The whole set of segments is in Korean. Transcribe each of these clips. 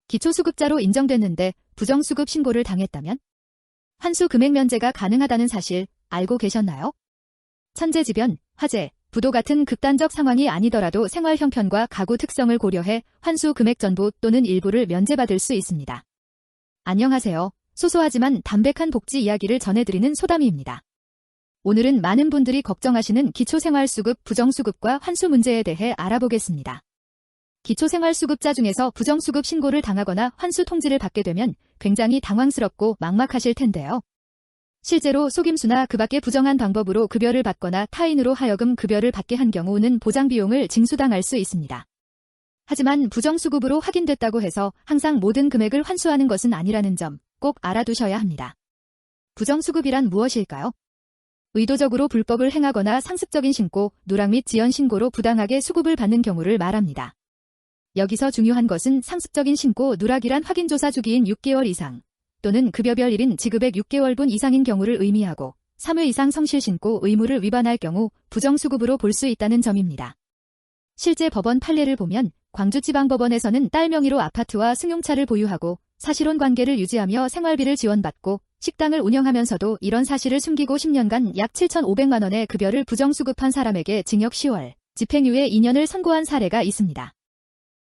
기초수급자로 인정됐는데 부정수급 신고를 당했다면? 환수 금액 면제가 가능하다는 사실 알고 계셨나요? 천재지변, 화재, 부도 같은 극단적 상황이 아니더라도 생활 형편과 가구 특성을 고려해 환수 금액 전부 또는 일부를 면제받을 수 있습니다. 안녕하세요. 소소하지만 담백한 복지 이야기를 전해드리는 소담이입니다. 오늘은 많은 분들이 걱정하시는 기초생활수급, 부정수급과 환수 문제에 대해 알아보겠습니다. 기초생활수급자 중에서 부정수급 신고를 당하거나 환수 통지를 받게 되면 굉장히 당황스럽고 막막하실 텐데요. 실제로 속임수나 그 밖의 부정한 방법으로 급여를 받거나 타인으로 하여금 급여를 받게 한 경우는 보장비용을 징수당할 수 있습니다. 하지만 부정수급으로 확인됐다고 해서 항상 모든 금액을 환수하는 것은 아니라는 점 꼭 알아두셔야 합니다. 부정수급이란 무엇일까요? 의도적으로 불법을 행하거나 상습적인 신고, 누락 및 지연 신고로 부당하게 수급을 받는 경우를 말합니다. 여기서 중요한 것은 상습적인 신고, 누락이란 확인조사 주기인 6개월 이상 또는 급여별 1인 지급액 6개월분 이상인 경우를 의미하고 3회 이상 성실신고 의무를 위반할 경우 부정수급으로 볼 수 있다는 점입니다. 실제 법원 판례를 보면 광주지방법원에서는 딸 명의로 아파트와 승용차를 보유하고 사실혼 관계를 유지하며 생활비를 지원받고 식당을 운영하면서도 이런 사실을 숨기고 10년간 약 7,500만 원의 급여를 부정수급한 사람에게 징역 10월, 집행유예 2년을 선고한 사례가 있습니다.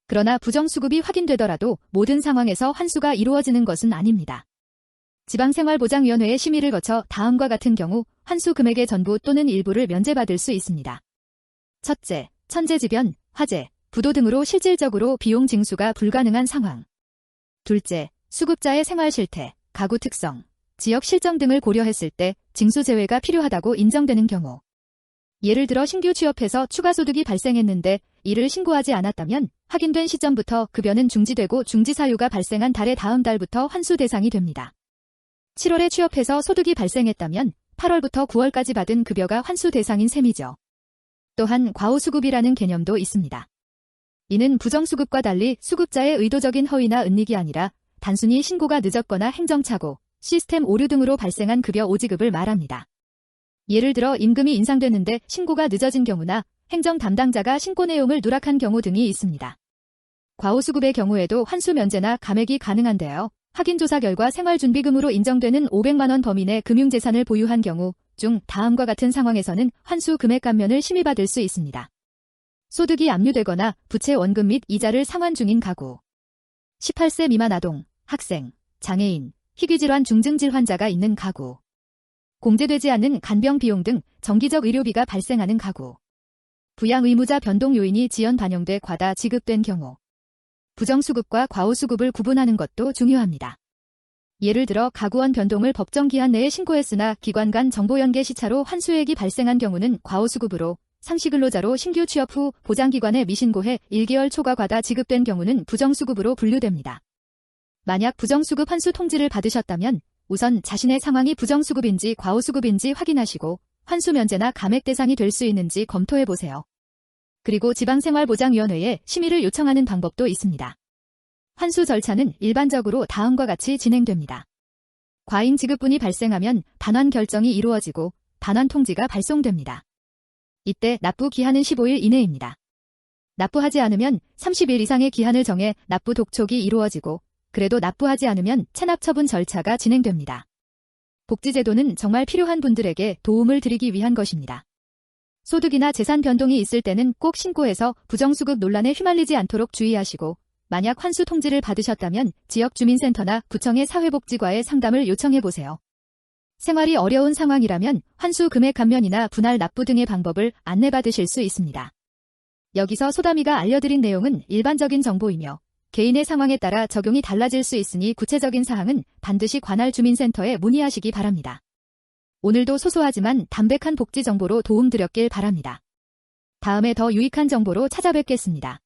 그러나 부정수급이 확인되더라도 모든 상황에서 환수가 이루어지는 것은 아닙니다. 지방생활보장위원회의 심의를 거쳐 다음과 같은 경우 환수 금액의 전부 또는 일부를 면제받을 수 있습니다. 첫째, 천재지변, 화재, 부도 등으로 실질적으로 비용 징수가 불가능한 상황. 둘째, 수급자의 생활 실태, 가구 특성, 지역 실정 등을 고려했을 때 징수 제외가 필요하다고 인정되는 경우. 예를 들어 신규 취업해서 추가 소득이 발생했는데 이를 신고하지 않았다면 확인된 시점부터 급여는 중지되고 중지 사유가 발생한 달의 다음 달부터 환수 대상이 됩니다. 7월에 취업해서 소득이 발생했다면 8월부터 9월까지 받은 급여가 환수 대상인 셈이죠. 또한 과오수급이라는 개념도 있습니다. 이는 부정수급과 달리 수급자의 의도적인 허위나 은닉이 아니라 단순히 신고가 늦었거나 행정착오, 시스템 오류 등으로 발생한 급여 오지급을 말합니다. 예를 들어 임금이 인상됐는데 신고가 늦어진 경우나 행정 담당자가 신고 내용을 누락한 경우 등이 있습니다. 과오수급의 경우에도 환수 면제나 감액이 가능한데요. 확인조사 결과 생활준비금으로 인정되는 500만 원 범인의 금융재산을 보유한 경우 중 다음과 같은 상황에서는 환수 금액 감면을 심의받을 수 있습니다. 소득이 압류되거나 부채 원금 및 이자를 상환 중인 가구. 18세 미만 아동, 학생, 장애인, 희귀질환 중증질 환자가 있는 가구. 공제되지 않는 간병 비용 등 정기적 의료비가 발생하는 가구. 부양 의무자 변동 요인이 지연 반영돼 과다 지급된 경우. 부정수급과 과오수급을 구분하는 것도 중요합니다. 예를 들어 가구원 변동을 법정 기한 내에 신고했으나 기관 간 정보 연계 시차로 환수액이 발생한 경우는 과오수급으로, 상시근로자로 신규 취업 후 보장기관에 미신고해 1개월 초과 과다 지급된 경우는 부정수급으로 분류됩니다. 만약 부정수급 환수 통지를 받으셨다면 우선 자신의 상황이 부정수급인지 과오수급인지 확인하시고 환수 면제나 감액 대상이 될 수 있는지 검토해보세요. 그리고 지방생활보장위원회에 심의를 요청하는 방법도 있습니다. 환수 절차는 일반적으로 다음과 같이 진행됩니다. 과잉 지급분이 발생하면 반환 결정이 이루어지고 반환 통지가 발송됩니다. 이때 납부 기한은 15일 이내입니다. 납부하지 않으면 30일 이상의 기한을 정해 납부 독촉이 이루어지고 그래도 납부하지 않으면 체납 처분 절차가 진행됩니다. 복지제도는 정말 필요한 분들에게 도움을 드리기 위한 것입니다. 소득이나 재산 변동이 있을 때는 꼭 신고해서 부정수급 논란에 휘말리지 않도록 주의하시고 만약 환수 통지를 받으셨다면 지역주민센터나 구청의 사회복지과에 상담을 요청해보세요. 생활이 어려운 상황이라면 환수 금액 감면이나 분할 납부 등의 방법을 안내받으실 수 있습니다. 여기서 소담이가 알려드린 내용은 일반적인 정보이며 개인의 상황에 따라 적용이 달라질 수 있으니 구체적인 사항은 반드시 관할 주민센터에 문의하시기 바랍니다. 오늘도 소소하지만 담백한 복지 정보로 도움드렸길 바랍니다. 다음에 더 유익한 정보로 찾아뵙겠습니다.